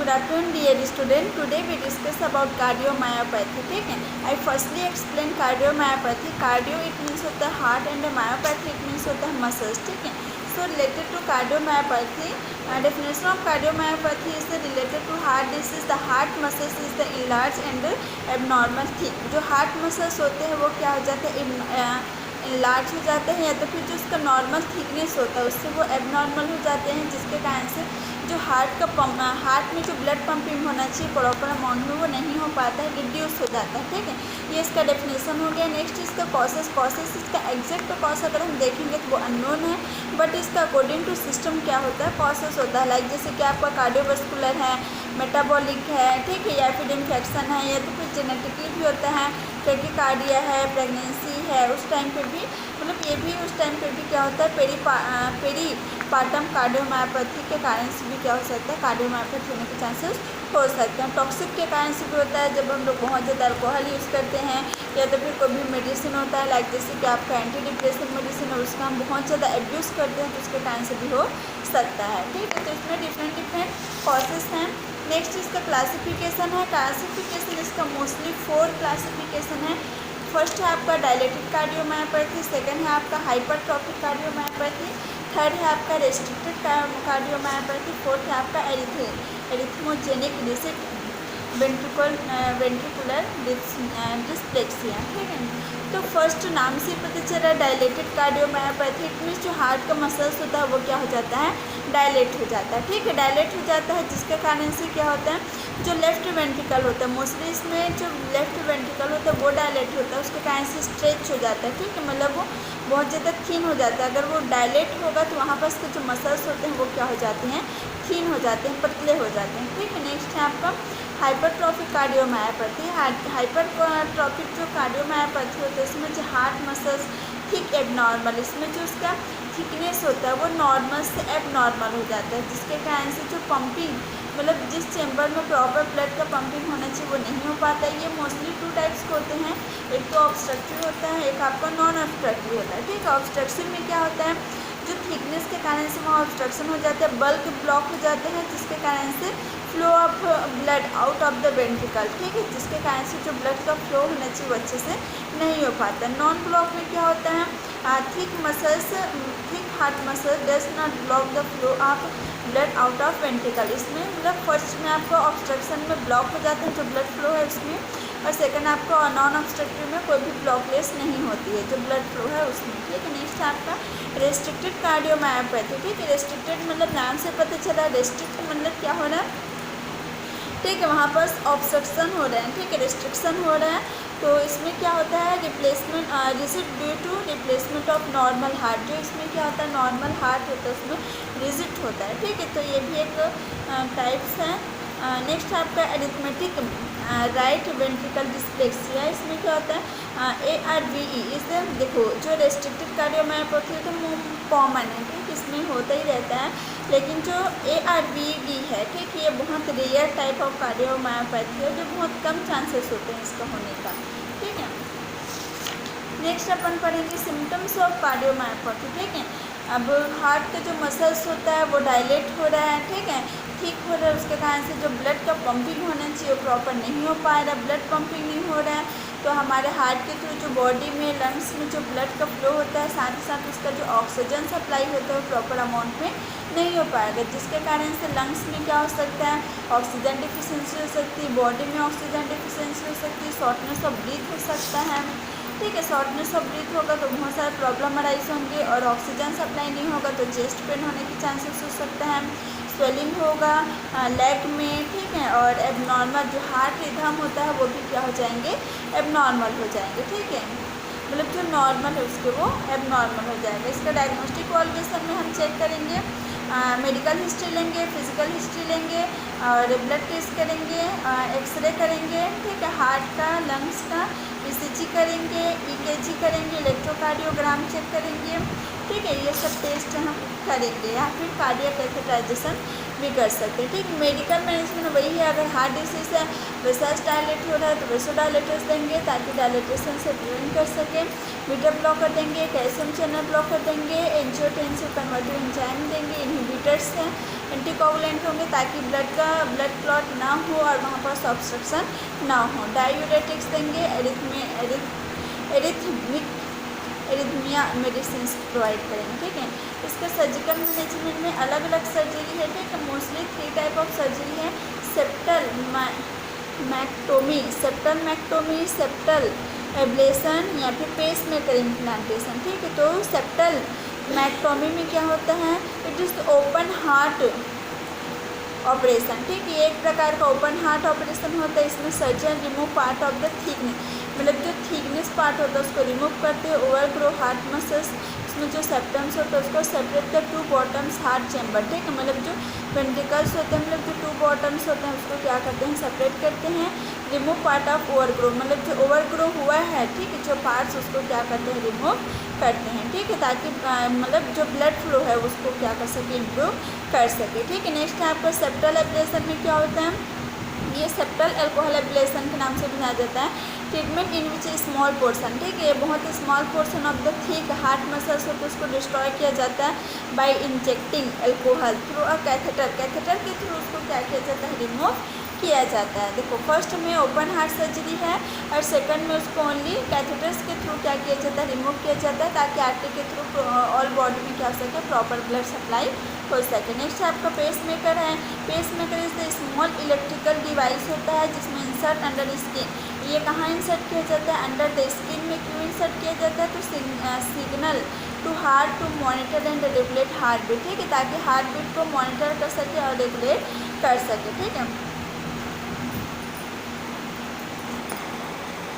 Good afternoon dear student. Today we discuss about cardiomyopathy. ठीक है, I firstly explain cardiomyopathy. Cardio it means होता है heart and myopathy it means होता है muscles. ठीक है, so related to cardiomyopathy, definition of cardiomyopathy is related to heart disease. The heart muscles is the enlarge and abnormal thick. जो heart muscles होते हैं वो क्या हो जाते हैं, लार्ज हो जाते हैं, या तो फिर जो उसका नॉर्मल थिकनेस होता है उससे वो एबनॉर्मल हो जाते हैं, जिसके कारण से जो हार्ट में जो ब्लड पंपिंग होना चाहिए प्रॉपर अमाउंट में वो नहीं हो पाता है, रिड्यूस हो जाता है। ठीक है, ये इसका डेफिनेशन हो गया। नेक्स्ट इसका कॉसेस इसका एग्जैक्ट कॉज अगर हम देखेंगे तो वो अननोन है, बट इसका अकॉर्डिंग टू सिस्टम क्या होता है, कॉसेस होता है। लाइक जैसे कि आपका कार्डियोवास्कुलर है, मेटाबॉलिक है, ठीक है, या फिर इन्फेक्शन है, या तो फिर जेनेटिकली भी होता है, टैकीकार्डिया है, प्रेगनेंसी है, उस टाइम पे भी मतलब ये भी उस टाइम पे भी क्या होता है, पेरीपार्टम कार्डियोमायोपैथी के कारण से भी क्या हो सकता है, कार्डियोमायोपैथी होने के चांसेस हो सकते हैं। टॉक्सिक के कारण से भी होता है, जब हम लोग बहुत ज़्यादा अल्कोहल यूज़ करते हैं, या तो फिर कोई भी मेडिसिन होता है, लाइक जैसे कि आपका एंटी डिप्रेशन मेडिसिन है उसका हम बहुत ज़्यादा एब्यूज़ करते हैं, तो उसके कारण से भी हो सकता है। ठीक है, तो इसमें डिफरेंट कॉजेस हैं। नेक्स्ट इसका क्लासिफिकेशन है। क्लासिफिकेशन इसका मोस्टली 4 क्लासिफिकेशन है। फर्स्ट है आपका डायलेटेड कार्डियोमायोपैथी, सेकंड है आपका हाइपरट्रॉफिक कार्डियोमायोपैथी, थर्ड है आपका रेस्ट्रिक्टेड कार्डियोमायोपैथी, फोर्थ है आपका एरिथमोजेनिक वेंट्रिकुलर डिस्प्लेक्सिया। ठीक है, तो फर्स्ट नाम से पता चला डायलेटेड कार्डियोमायोपैथी इट मीन्स जो हार्ट का मसल्स होता है वो क्या हो जाता है, डायलेट हो जाता है। ठीक है, डायलेट हो जाता है, जिसके कारण से क्या होता है, जो लेफ्ट वेंट्रिकल होता है, मोस्टली इसमें जो लेफ्ट वेंट्रिकल होता है वो डायलेट होता है, उसके कारण से स्ट्रेच हो जाता है। ठीक है, मतलब वो बहुत ज़्यादा थिन हो जाता है। अगर वो डायलेट होगा तो वहाँ पर उसके जो मसल्स होते हैं वो क्या हो जाते हैं, थिन हो जाते हैं, पतले हो जाते हैं। ठीक है, नेक्स्ट है आपका हाइपरट्रॉफिक कार्डियोमायोपैथी। हाइपरट्रॉफिक जो कार्डियोमायोपैथी होता है इसमें जो हार्ट मसल्स थिक एबनॉर्मल, इसमें जो उसका थिकनेस होता है वो नॉर्मल से एबनॉर्मल हो जाता है, जिसके कारण से जो पंपिंग मतलब जिस चैम्बर में प्रॉपर ब्लड का पंपिंग होना चाहिए वो नहीं हो पाता है। ये मोस्टली 2 टाइप्स के होते हैं, एक तो ऑब्स्ट्रक्टिव होता है, एक आपका नॉन ऑब्स्ट्रक्टिव होता है। ठीक है, ऑब्स्ट्रक्टिव में क्या होता है, जो थिकनेस के कारण से वहाँ ऑब्स्ट्रक्शन हो जाता है, बल्क ब्लॉक हो जाते हैं, जिसके कारण से flow of blood out of the ventricle. ठीक है, जिसके कारण से जो ब्लड का फ्लो होना चाहिए वो अच्छे से नहीं हो पाता। नॉन ब्लॉक में क्या होता है, thick heart muscle does not block the flow of blood out of ventricle. इसमें मतलब फर्स्ट में आपको ऑब्स्ट्रक्शन में ब्लॉक हो जाते हैं जो ब्लड फ्लो है उसमें, और सेकंड आपको नॉन ऑब्स्ट्रक्टिव में कोई भी ब्लॉकलेस नहीं होती है जो ब्लड फ्लो है उसमें। ठीक है, नेक्स्ट आपका रेस्ट्रिक्टेड कार्डियोमायोपैथी। ठीक है, रेस्ट्रिक्टेड मतलब नाम से पता चला, रेस्ट्रिक्ट मतलब क्या हो रहा है, ठीक है, वहाँ पर ऑब्स्ट्रक्शन हो रहा है। ठीक है, रिस्ट्रिक्शन हो रहा है, तो इसमें क्या होता है, replacement rigid due to replacement of normal heart. जो इसमें क्या होता है, नॉर्मल हार्ट होता है उसमें रिजिड होता है। ठीक है, तो ये भी एक टाइप्स है। नेक्स्ट आपका एरिथमेटिक राइट वेंट्रिकल डिस्प्लेक्सिया। इसमें क्या होता है, ARVE। इसे देखो जो रेस्ट्रिक्टेड कार्डियोमायोपैथी होता है वो कॉमन है, ठीक, इसमें होता ही रहता है, लेकिन जो ARVD है, ठीक, ये बहुत रेयर टाइप ऑफ कार्डियोमायोपैथी है, जो बहुत कम चांसेस होते हैं इसका होने का। ठीक है, नेक्स्ट अपन पढ़ेंगे सिम्टम्स ऑफ कार्डियोमायोपैथी। ठीक है, अब हार्ट का जो मसल्स होता है वो डायलेट हो रहा है, ठीक है, ठीक हो रहा है, उसके कारण से जो ब्लड का पंपिंग होना चाहिए वो प्रॉपर नहीं हो पा रहा, ब्लड पंपिंग नहीं हो रहा है, तो हमारे हार्ट के थ्रू जो बॉडी में लंग्स में जो ब्लड का फ्लो होता है, साथ ही साथ उसका जो ऑक्सीजन सप्लाई होता है वो प्रॉपर अमाउंट में नहीं हो पाएगा, जिसके कारण से लंग्स में क्या हो सकता है, ऑक्सीजन डिफिशिएंसी हो सकती है, बॉडी में ऑक्सीजन डिफिशिएंसी हो सकती है, शॉर्टनेस ऑफ ब्रीथ हो सकता है। ठीक है, शॉर्टनेस ऑफ ब्रीथ होगा तो बहुत सारे प्रॉब्लम अराइज होंगे, और ऑक्सीजन सप्लाई नहीं होगा तो चेस्ट पेन होने के चांसेस हो सकता है, स्वेलिंग होगा लेग में। ठीक है, और एबनॉर्मल जो हार्ट रिदम होता है वो भी क्या हो जाएंगे, एबनॉर्मल हो जाएंगे। ठीक है, मतलब जो नॉर्मल है उसके वो एबनॉर्मल हो जाएगा। इसका डायग्नोस्टिक क्वालिफिकेशन में हम चेक करेंगे, मेडिकल हिस्ट्री लेंगे, फिजिकल हिस्ट्री लेंगे, और ब्लड टेस्ट करेंगे, एक्सरे करेंगे। ठीक है, हार्ट का, लंग्स का, ECG करेंगे, EKG करेंगे, इलेक्ट्रोकार्डियोग्राम चेक करेंगे। ठीक है, ये सब टेस्ट हम करेंगे, या फिर कार्डियक कैथेटराइजेशन भी कर सकते हैं। ठीक, मेडिकल मैनेजमेंट वही है, अगर हार्ट डिसीज है, वेसल्स डायलेट हो रहा है तो वेसोडाइलेटर्स देंगे ताकि डायलेटेशन से प्रिवेंट कर सकें, बीटा ब्लॉकर देंगे, कैल्शियम चैनल ब्लॉकर देंगे, एंजियोटेंसिव कन्वर्टर एंजाइम देंगे, इनहिबिटर्स हैं, एंटीकोगुलेंट होंगे ताकि ब्लड क्लॉट ना हो और वहाँ पर ऑब्स्ट्रक्शन ना हो। डायूरेटिक्स देंगे, एरिथमिया मेडिसिन प्रोवाइड करेंगे, ठीक है। इसका सर्जिकल मैनेजमेंट में अलग अलग सर्जरी है, ठीक है। मोस्टली 3 टाइप ऑफ सर्जरी है, सेप्टल मैक्टोमी, सेप्टल एब्लेशन या फिर पेस मेकर इम्प्लांटेशन, ठीक है। तो सेप्टल मैक्टोमी में क्या होता है, it is open heart operation, ठीक है। एक प्रकार का ओपन हार्ट ऑपरेशन होता है। इसमें surgeon remove part of the thickness, मतलब जो थिकनेस पार्ट होता है उसको रिमूव करते हैं। ओवर ग्रो हार्ट मसल्स, इसमें जो सेप्टम्स होता है उसको separate the 2 bottoms heart chamber, ठीक है। मतलब जो वेंट्रिकल्स होते हैं, मतलब जो 2 बॉटम्स होते हैं उसको क्या करते हैं, सेपरेट करते हैं। Remove part of over grow, मतलब जो ओवर ग्रो हुआ है, ठीक है, जो पार्ट्स उसको क्या करते हैं, रिमूव करते हैं, ठीक है, ताकि मतलब जो ब्लड फ्लो है उसको क्या कर सके, इम्प्रूव कर सके, ठीक है। नेक्स्ट है आपका सेप्टल एब्लेशन में क्या होता है, ये सेप्टल अल्कोहल एब्लेशन के नाम से भी जाना जाता है। Treatment in which small portion, ठीक है, ये बहुत small portion of the thick heart muscles होते हैं उसको डिस्ट्रॉय किया जाता है by injecting alcohol through a catheter के थ्रू उसको क्या किया जाता है, रिमूव किया जाता है। देखो फर्स्ट में ओपन हार्ट सर्जरी है और सेकंड में उसको ओनली कैथेटर्स के थ्रू क्या किया जाता है, रिमूव किया जाता है ताकि आर्टरी के थ्रू ऑल बॉडी में क्या हो सके, प्रॉपर ब्लड सप्लाई हो सके। नेक्स्ट आपका पेस मेकर है। Pacemaker is the small electrical device होता है जिसमें इंसर्ट अंडर स्किन, ये कहाँ इंसर्ट किया जाता है, अंडर द स्किन में क्यों इंसर्ट किया जाता है, तो signal to heart to monitor and regulate heartbeat, ठीक है, ताकि हार्ट बीट को मॉनिटर कर सके और रेगुलेट कर सके, ठीक है।